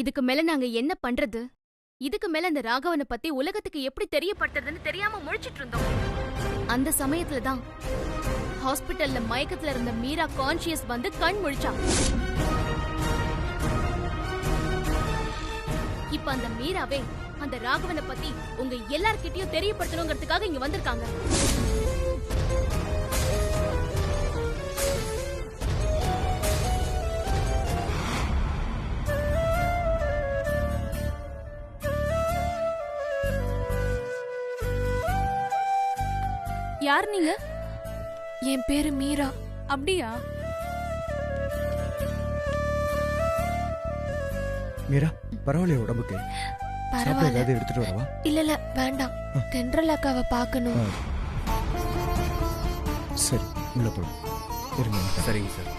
இதுக்கு மேல நாங்க என்ன பண்றது? இதுக்கு மேல இந்த ராகவனை பத்தி உலகத்துக்கு எப்படி தெரியப்படுத்துறதுன்னு தெரியாம முழிச்சிட்டு இருந்தோம். அந்த சமயத்துல தான் ஹாஸ்பிடல்ல மயக்கத்துல இருந்த மீரா கான்ஷியஸ் வந்து கண் முழிச்சா. இப்ப அந்த மீராவே அந்த ராகவனை பத்தி உங்க எல்லார்கிட்டயும் தெரியப்படுத்தணுங்கிறதுக்காக இங்க வந்திருக்காங்க. யார் நீங்க? என் பேரு மீரா. அப்படியா? மீரா, பரவாயில்லையா உடம்புக்கு? பரவாயில்ல. ஏதாவது எடுத்துட்டு வரவா? இல்ல வேண்டாம். தென்றல் அக்காவை பார்க்கணும். சரி, உள்ள போய் இருங்க. சரிங்க சார்.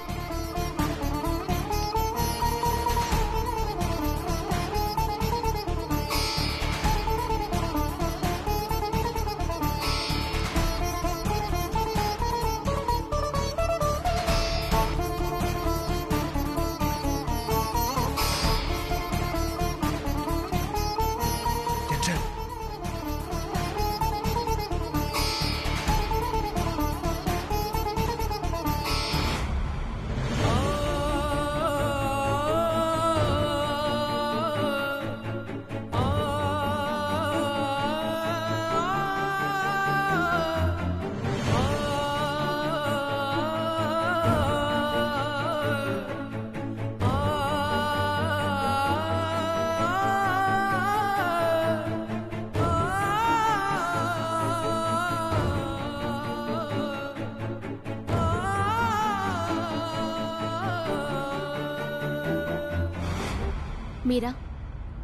மீரா,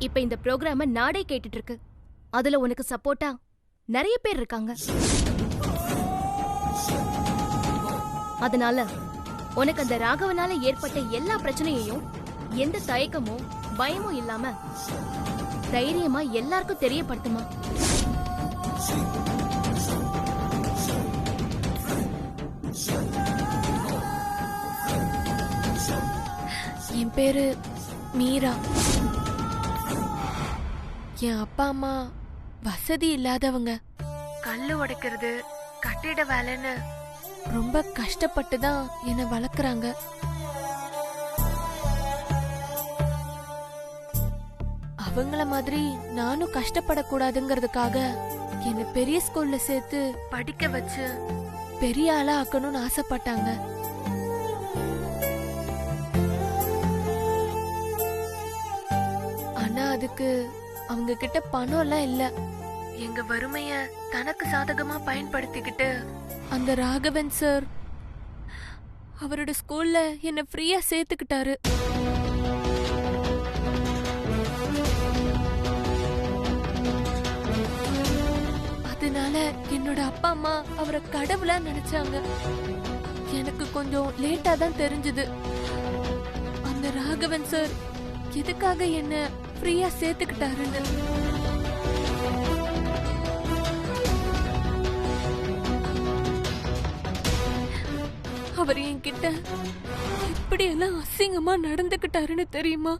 இப்ப இந்த ப்ரோக்ராம நாடே கேட்டுட்டு இருக்கு. அதுல உனக்கு சப்போர்ட்டா நிறைய பேர் இருக்காங்க. அதனால உனக்கு அந்த ராகவனால ஏற்பட்ட எல்லா பிரச்சனையையும் எந்த தயக்கமோ பயமும் இல்லாம தைரியமா எல்லாருக்கும் தெரியப்படுத்துமா. என் பேரு மீரா. என் அப்பா அம்மா வசதி இல்லாதவங்க. கல்லு உடைக்கிறது, கட்டிட வேலைன்னு ரொம்ப கஷ்டப்பட்டு தான் என்னை வளர்க்குறாங்க. அவங்கள மாதிரி நானும் கஷ்டப்படக்கூடாதுங்கிறதுக்காக என்னை பெரிய ஸ்கூல்ல சேர்த்து படிக்க வச்சு பெரிய ஆளா ஆக்கணும்னு ஆசைப்பட்டாங்க. ஆனா அதுக்கு அவங்க கிட்ட பணம் எல்லாம் இல்ல. எங்க வறுமைய தனக்கு சாதகமா பயன்படுத்திக்கிட்டு அந்த ராகவன் சார் அவரோட ஸ்கூல்ல என்ன ஃப்ரீயா சேர்த்துக்கிட்டாரு. அதனால என்னோட அப்பா அம்மா அவரை கடவுளா நினைச்சாங்க. எனக்கு கொஞ்சம் லேட்டா தான் தெரிஞ்சது அந்த ராகவன் சார் எதுக்காக என்ன ஃப்ரீயா சேர்த்துக்கிட்டாருன்னு. அவர் என்கிட்ட எப்படி எல்லாம் அசிங்கமா நடந்துக்கிட்டாருன்னு தெரியுமா?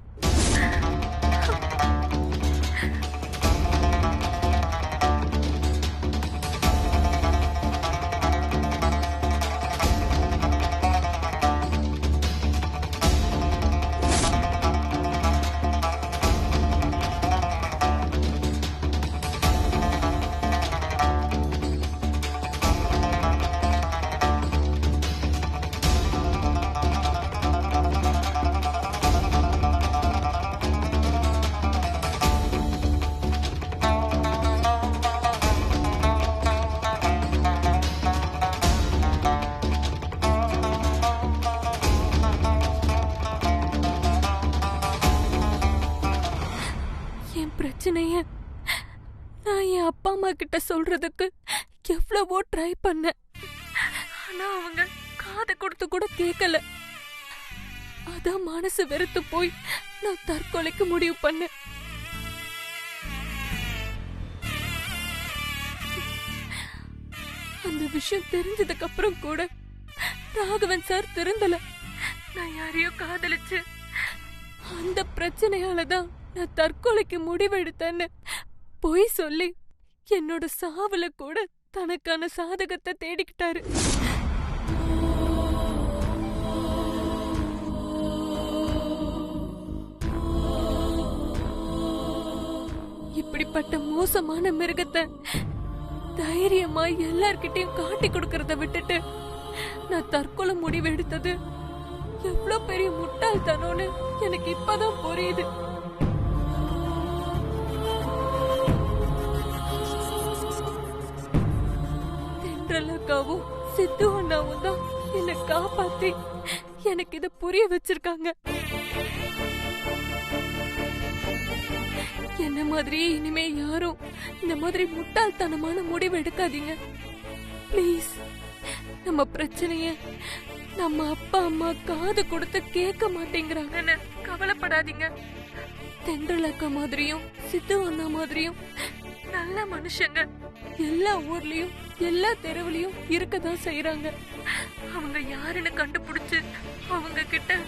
பிரச்சனைய நான் என் அப்பா அம்மா கிட்ட சொல்றதுக்கு எவ்வளவோ ட்ரை பண்ணேன். ஆனா அவங்க காது கொடுத்து கூட கேட்கல. அதான் மனசு வெறுத்து போய் நான் தற்கொலைக்கு முடிவு பண்ணேன். அந்த விஷயம் தெரிஞ்சதுக்கு அப்புறம் கூட ராகவன் சார் திருந்தல. நான் யாரையோ காதலிச்சு அந்த பிரச்சனையால தான் நான் தற்கொலைக்கு முடிவெடுத்தேன்னு பொய் சொல்லி என்னோட சாவுல கூட தனக்கான சாதகத்தை தேடிக்கிட்டாரு. இப்படிப்பட்ட மோசமான மிருகத்தை தைரியமா எல்லார்கிட்டயும் காட்டி கொடுக்கறத விட்டுட்டு நான் தற்கொலை முடிவு எடுத்தது எவ்வளவு பெரிய முட்டாள்தனம்னு எனக்கு இப்பதான் புரியுது. தென்றலக்காவும் சித்து அண்ணாவும் தான் என்னை காப்பாத்தி எனக்கு இத புரிய வச்சிருக்காங்க. என்ன மாதிரியே இனிமே யாரும் இந்த மாதிரி முட்டாள்தனமான முடிவு எடுக்காதீங்க ப்ளீஸ். நம்ம பிரச்சனைய நம்ம அப்பா அம்மா காது கொடுத்து கேட்க மாட்டேங்கிறாங்கன்னு கவலைப்படாதீங்க. தென்றலக்கா மாதிரியும் சித்து அண்ணா மாதிரியும் நல்ல மனுஷங்க எல்லா ஊர்லயும் எல்லா தெருவுலயும் இருக்கதான் செய்யறாங்க. அவங்க யாருன்னு கண்டுபிடிச்சு அவங்க கிட்ட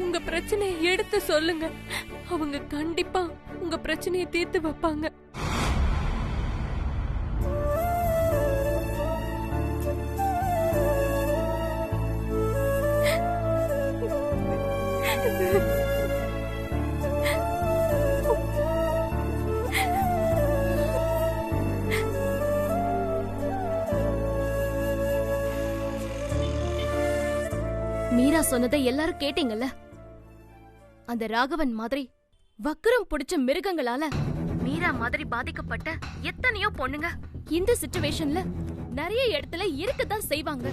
உங்க பிரச்சனையை எடுத்து சொல்லுங்க. அவங்க கண்டிப்பா உங்க பிரச்சனையை தீர்த்து வைப்பாங்க. மீரா சொன்னதை எல்லாரும் கேட்டீங்கல்ல? அந்த ராகவன் மாதிரி வக்கரம் பிடிச்ச மிருகங்களால மீரா மாதிரி பாதிக்கப்பட்ட எத்தனையோ பொண்ணுங்க இந்த சிச்சுவேஷன்ல நிறைய இடத்துல இருக்கதான் செய்வாங்க.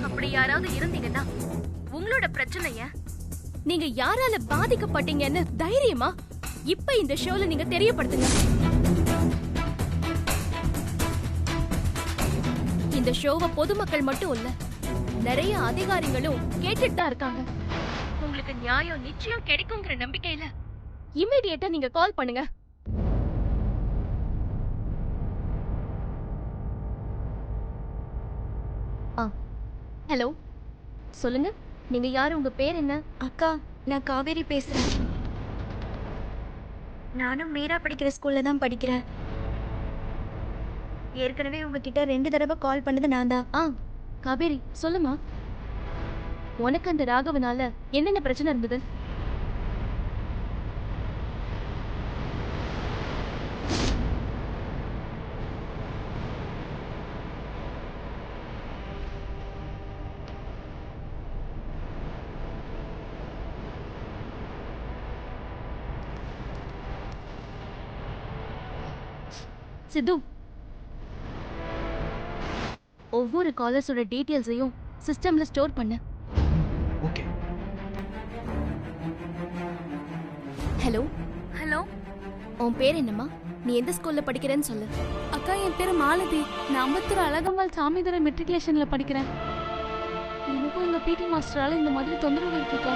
அப்படி யாராவது இருந்தீங்கன்னா உங்களோட பிரச்சனைய நீங்க யாரால பாதிக்கப்பட்டீங்கன்னு தைரியமா இப்ப இந்த ஷோல நீங்க தெரியப்படுத்துங்க. இந்த ஷோவை பொதுமக்கள் மட்டும் இல்ல, நிறைய அதிகாரிகளும் கேட்டுட்டு தான் இருக்காங்க. உங்களுக்கு நியாயம் நிச்சயம் கிடைக்குங்கிற நம்பிக்கையில இமிடியேட்டா நீங்க கால் பண்ணுங்க. ஹலோ, சொல்லுங்க. நீங்க யாரு? உங்க பேர் என்ன? அக்கா, நான் காவேரி பேசுறேன். நானும் மீரா படிக்கிற ஸ்கூல்ல தான் படிக்கிறேன். ஏற்கனவே உங்ககிட்ட 2 தடவை கால் பண்ணது நான் தான். காவேரி, சொல்லுமா. உனக்கு அந்த ராகவனால என்னென்ன பிரச்சனை இருந்தது? சித்து, ஒவ்வொரு காலர்ஸோட டீடைல்ஸையும் சிஸ்டம்ல ஸ்டோர் பண்ணு. ஓகே. ஹலோ ஹலோ, உன் பேர் என்னம்மா? நீ எந்த ஸ்கூல்ல படிக்கிறேன்னு சொல்லு. அக்கா என் பேரு மாலதி. நான் அம்பத்தூர் அழகம்மாள் சாமிதுரை மெட்ரிகுலேஷன்ல படிக்கிறேன். எனக்கும் எங்க பிடி மாஸ்டரால இந்த மாதிரி தொந்தரவு இருக்குக்கா.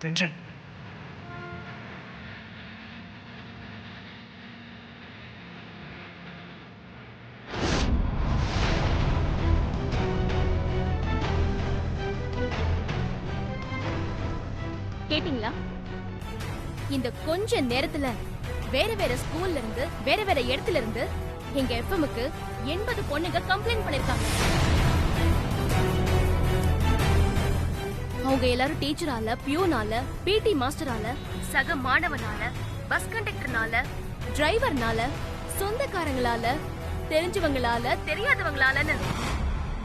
தென்றல், கேட்டிங்களா? இந்த கொஞ்ச நேரத்துல வேற வேற ஸ்கூல்ல இருந்து வேற வேற இடத்துல இருந்து எங்க எஃப்எம்க்கு 80 பொண்ணுங்க கம்ப்ளைண்ட் பண்ணிருக்காங்க. அவங்க எல்லாரும் டீச்சரால, பியூனால, பிடி மாஸ்டரால, சக மாணவனால, பஸ் கண்டக்டர்னால, டிரைவர்னால, சொந்தக்காரங்களால தெரிஞ்சவங்களால தெரியாதவங்களாலன்னு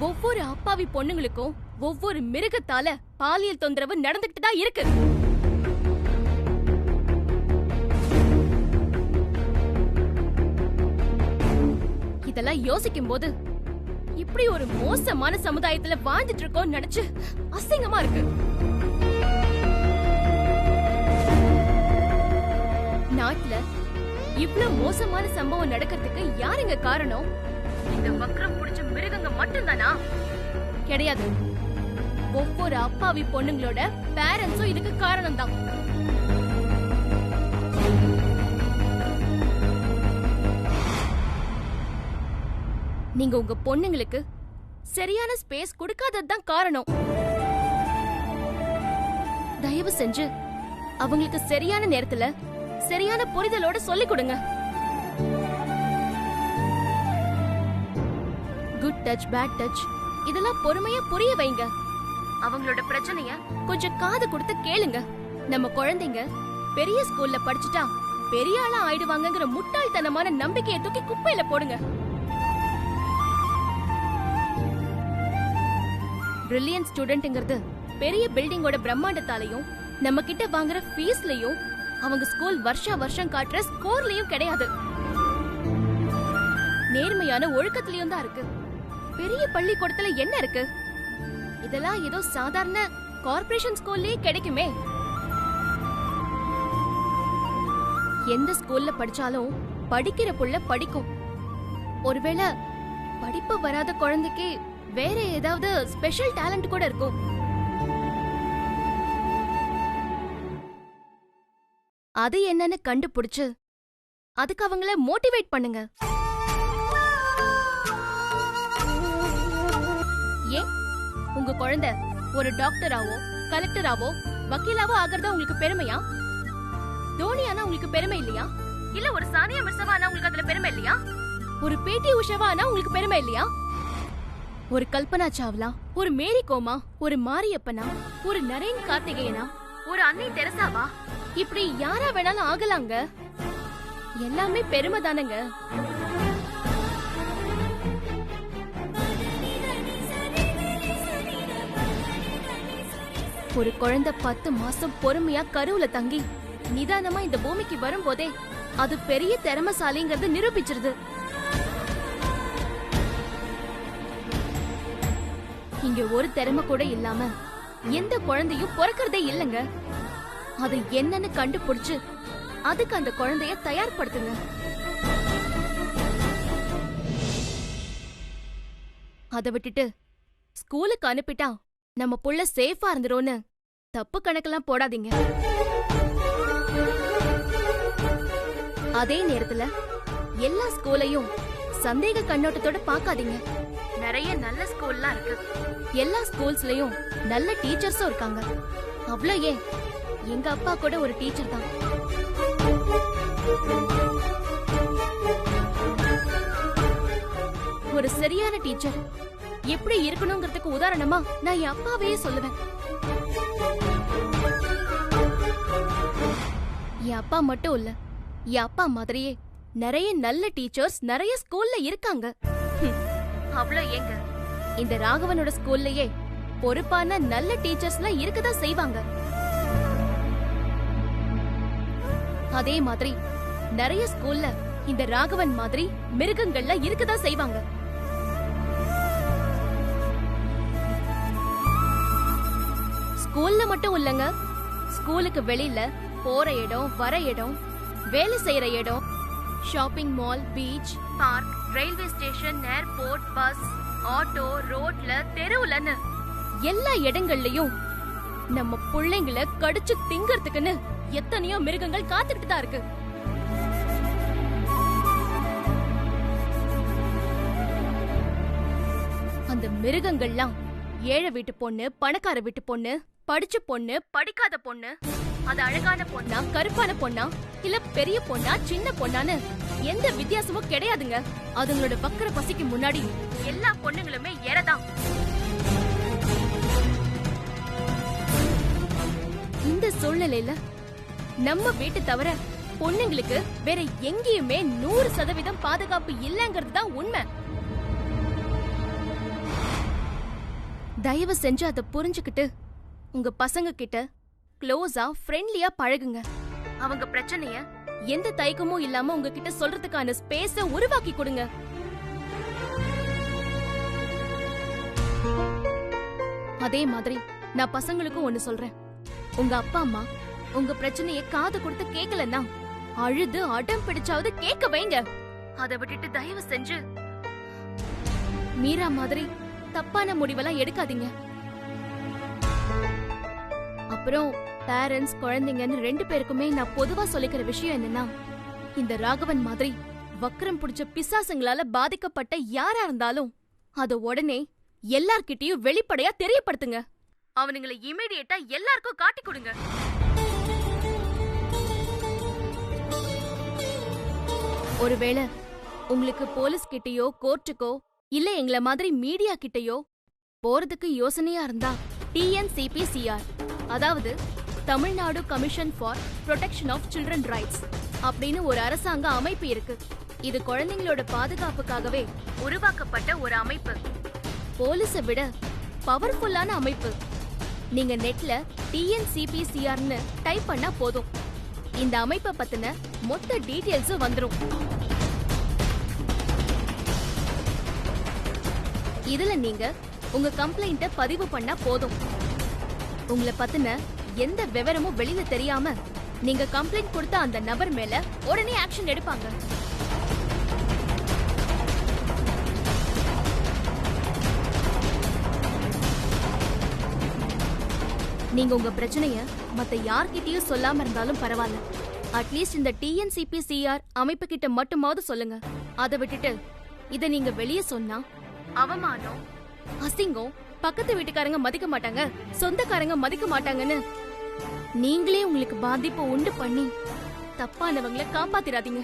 ஒவ்வொரு அப்பாவி பொண்ணுங்களுக்கும் ஒவ்வொரு மிருகத்தால பாலியல் தொந்தரவு நடந்துகிட்டு தான் இருக்கு. இதெல்லாம் யோசிக்கும் போது இப்படி ஒரு மோசமான சமுதாயத்துல வாழ்ந்துட்டு இருக்கோம் நினைச்சு அசிங்கமா இருக்கு. நாட்டுல இவ்ளோ மோசமான சம்பவம் நடக்கிறதுக்கு யாருங்க காரணம்? இந்த வக்ரம் புடிச்ச மிருகங்க மட்டும்தானா? கிடையாது. ஒவ்வொரு அப்பாவி பொண்ணுங்களோட பேரண்ட்ஸும் இதுக்கு காரணம் தான். நீங்க உங்க பொண்ணுங்களுக்கு சரியான ஸ்பேஸ் கொடுக்காததுதான் காரணம். தயவு செஞ்சு அவங்களுக்கு சரியான நேரத்துல சரியான புரிதலோட சொல்லிக் கொடுங்க. குட் டச், பேட் டச் இதெல்லாம் பொறுமையா புரிய வைங்க. அவங்களோட பிரச்சனைய கொஞ்சம் காது கொடுத்து கேளுங்க. நம்ம குழந்தைங்க பெரிய ஸ்கூல்ல படிச்சுட்டா பெரிய ஆளா ஆயிடுவாங்கங்கிற முட்டாள்தனமான நம்பிக்கையை தூக்கி குப்பையில போடுங்க. பிரில்லியன்ட் ஸ்டூடெண்ட்ங்கிறது பெரிய பில்டிங்கோட பிரம்மாண்டத்தாலையும் நம்ம கிட்ட வாங்குற ஃபீஸ்லயும் அவங்க ஸ்கூல் வருஷம் காட்டுற ஸ்கோர்லயும் கிடையாது. நேர்மையான ஒழுக்கத்திலயும் தான் இருக்கு. பெரிய பள்ளிக்கூடத்துல என்ன இருக்கு? இதெல்லாம் ஏதோ சாதாரண கார்ப்பரேஷன் ஸ்கூல்லயே கிடைக்குமே. எந்த ஸ்கூல்ல படிச்சாலும் படிக்கிற புள்ள படிக்கும். ஒருவேளை படிப்பு வராத குழந்தைக்கு வேற ஏதாவது ஸ்பெஷல் டேலண்ட் கூட இருக்கும். அது என்னன்னு கண்டுபிடிச்சு அதுக்கு அவங்கள மோட்டிவேட் பண்ணுங்க. ஏன் உங்க குழந்தை ஒரு டாக்டராவோ கலெக்டராவோ வக்கீலாவோ ஆகிறதா உங்களுக்கு பெருமையா? தோனியானா உங்களுக்கு பெருமை இல்லையா? இல்ல ஒரு சானியா மிர்சாவானா உங்களுக்கு அதுல பெருமை இல்லையா? ஒரு பேட்டி உஷாவானா உங்களுக்கு பெருமை இல்லையா? ஒரு கல்பனா சாவ்லா, ஒரு மேரி கோமா, ஒரு மாரியப்பனா, ஒரு நரேன் கார்த்திகேயனா, ஒரு அன்னை தெரசாவா, இப்படி யாரா வேணாலும் ஆகலாங்க. எல்லாமே பெருமை தானங்க. ஒரு குழந்தை 10 மாசம் பொறுமையா கருவுல தங்கி நிதானமா இந்த பூமிக்கு வரும்போதே அது பெரிய திறமைசாலிங்கிறது நிரூபிச்சிருது. இங்க ஒரு திறமை கூட இல்லாம எந்த குழந்தையும் பிறக்கிறதே இல்லங்க. அது என்னன்னு கண்டுபிடிச்சு அதுக்கு அந்த குழந்தைய தயார்படுத்துங்க. அதை விட்டுட்டு ஸ்கூலுக்கு அனுப்பிட்டா நம்ம புள்ள சேஃபா இருந்துரும்னு தப்பு கணக்கெல்லாம் போடாதீங்க. அதே நேரத்துல எல்லா ஸ்கூலையும் சந்தேக கண்ணோட்டத்தோட பாக்காதீங்க. நிறைய நல்ல ஸ்கூல்லாம் இருக்கு. எல்லா ஸ்கூல்ஸ்லயும் நல்ல டீச்சர்ஸும் இருக்காங்க. அவ்ளோ ஏன், எங்க அப்பா கூட ஒரு டீச்சர் தான். ஒரு சரியான டீச்சர் எப்படி இருக்கணுங்கிறதுக்கு உதாரணமா நான் என் அப்பாவையே சொல்லுவேன். என் அப்பா மட்டும் இல்ல, என் அப்பா மாதிரியே நிறைய நல்ல டீச்சர்ஸ் நிறைய ஸ்கூல்ல இருக்காங்க. அவ்ளோ ஏங்க, இந்த ராகவனோட ஸ்கூல்லயே பொறுப்பான நல்ல டீச்சர்ஸ்லாம் இருக்கதான் செய்வாங்க. அதே மாதிரி நிறைய ஸ்கூல்ல இந்த ராகவன் மாதிரி மிருகங்கள்ல இருக்கதான் செய்வாங்க. ஸ்கூல்ல மட்டும் இல்லங்க, ஸ்கூலுக்கு வெளியில போற இடம், வர இடம், வேலை செய்யற இடம், shopping mall, beach, park, railway station, airport, bus, auto, ரோட்ல, தெருவுலன்னு எல்லா இடங்கள்லயும் நம்ம பிள்ளைங்களை கடிச்சு திங்கறதுக்குன்னு எத்தனையோ மிருகங்கள் காத்துக்கிட்டு தான் இருக்கு. அந்த மிருகங்கள்லாம் ஏழை வீட்டு பொண்ணு, பணக்கார வீட்டு பொண்ணு, படிச்ச பொண்ணு, படிக்காத பொண்ணு, அது அழகான பொண்ணா, கருப்பான பொண்ணா, இல்ல பெரிய பொண்ணா, சின்ன பொண்ணான்னு எந்த வித்தியாசமும் கிடையாதுங்க. அதுங்களோட வக்கர பசிக்கு முன்னாடி எல்லா பொண்ணுங்களுமே ஏறதான். இந்த சூழ்நிலையில நம்ம வீட்டு தவிர பொண்ணுங்களுக்கு வேற எங்கேயுமே 100% பாதுகாப்பு இல்லங்கிறது தான் உண்மை. தயவு செஞ்சு அதை புரிஞ்சுக்கிட்டு உங்க பசங்க கிட்ட க்ளோஸா ஃப்ரெண்ட்லியா பழகுங்க. அவங்க பிரச்சனைய எந்த தயக்கமும் இல்லாம உங்ககிட்ட சொல்றதுக்கான ஸ்பேஸ உருவாக்கி கொடுங்க. அதே மாதிரி நான் பசங்களுக்கும் ஒண்ணு சொல்றேன். உங்க அப்பா அம்மா உங்க பிரச்சனைய காது கொடுத்து கேக்கலன்னா அழுது அடம் பிடிச்சாவது கேட்க வைங்க. அதை விட்டுட்டு தயவு செஞ்சு மீரா மாதிரி தப்பான முடிவெல்லாம் எடுக்காதீங்க. அப்புறம் பேரண்ட்ஸ் குழந்தைங்கன்னு 2 பேருக்குமே நான் பொதுவா சொல்லிக்கிற விஷயம் என்னன்னா, இந்த ராகவன் மாதிரி வக்ரம் பிடிச்ச பிசாசுங்களால பாதிக்கப்பட்ட யாரா இருந்தாலும் அத உடனே எல்லார்கிட்டயும் வெளிப்படையா தெரியப்படுத்துங்க. அவனுங்களை இமீடியட்டா எல்லாருக்கும் காட்டி கொடுங்க. ஒருவேளை உங்களுக்கு போலீஸ் கிட்டயோ கோர்ட்டுக்கோ இல்ல எங்கள மாதிரி மீடியா கிட்டயோ போறதுக்கு யோசனையா இருந்தா TNCPCR, அதாவது Tamil Nadu commission for protection of children rights அப்படின்னு ஒரு அரசாங்க அமைப்பு இருக்கு. இது குழந்தைங்களோட பாதுகாப்புக்காகவே உருவாக்கப்பட்ட ஒரு அமைப்பு. போலீஸை விட பவர்ஃபுல்லான அமைப்பு. நீங்க நெட்ல TNCPCRன்னு டைப் பண்ணா போதும், இந்த அமைப்பை பத்தின மொத்த டீடைல்ஸும் வந்துரும். இதுல நீங்க உங்க கம்ப்ளைண்ட்ட பதிவு பண்ணா போதும். உங்களை பத்தின எந்த விவரமும் வெளியில தெரியாம நீங்க கம்ப்ளைண்ட் கொடுத்த அந்த நபர் மேல உடனே ஆக்ஷன் எடுப்பாங்க. நீங்க உங்க பிரச்சனைய மத்த யார்கிட்டயும் சொல்லாம இருந்தாலும் பரவாயில்ல, அட்லீஸ்ட் இந்த TNCPCR அமைப்பு கிட்ட மட்டுமாவது சொல்லுங்க. அதை விட்டுட்டு இத நீங்க வெளியே சொன்னா அவமானம், அசிங்கம், பக்கத்து வீட்டுக்காரங்க மதிக்க மாட்டாங்க, சொந்தக்காரங்க மதிக்க மாட்டாங்கன்னு நீங்களே உங்களுக்கு பாதிப்பு உண்டு பண்ணி தப்பானவங்களை காப்பாத்திராதீங்க.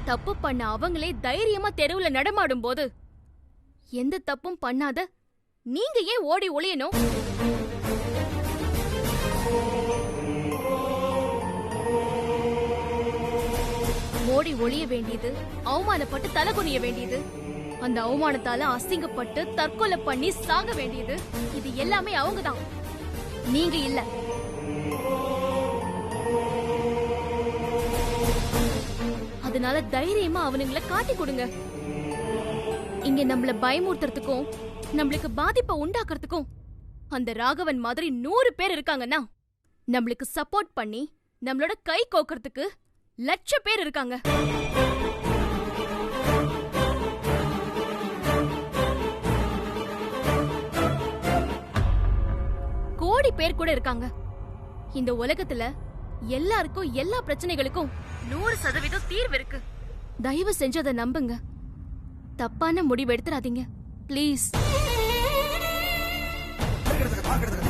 தப்பு பண்ண அவங்களே தைரியமா தெருவுல நடமாடும் போது எந்த தப்பும் பண்ணாத நீங்க ஏன் ஓடி ஒளியணும்? ஓடி ஒளிய வேண்டியது, அவமானப்பட்டு தலை குனிய வேண்டியது, அந்த அவமானத்தால அசிங்கப்பட்டு தற்கொலை பண்ணி சாக வேண்டியது, இது எல்லாமே அவங்கதான், நீங்க இல்ல. அதனால தைரியமா அவனுங்களை காட்டி கொடுங்க. இங்க நம்மள பயமுறுத்துறதுக்கும் நம்மளுக்கு பாதிப்பை உண்டாக்குறதுக்கும் அந்த ராகவன் மாதிரி 100 பேர் இருக்காங்கன்னா, நம்மளுக்கு சப்போர்ட் பண்ணி நம்மளோட கை கோக்கறதுக்கு லட்சம் பேர் இருக்காங்க. கோடி பேர் கூட இருக்காங்க. இந்த உலகத்துல எல்லாருக்கும் எல்லா பிரச்சனைகளுக்கும் 100% தீர்வு இருக்கு. தயவு செஞ்சு அதை நம்புங்க. தப்பான முடிவு எடுத்துறாதீங்க ப்ளீஸ். பார்க்கறதுக்கு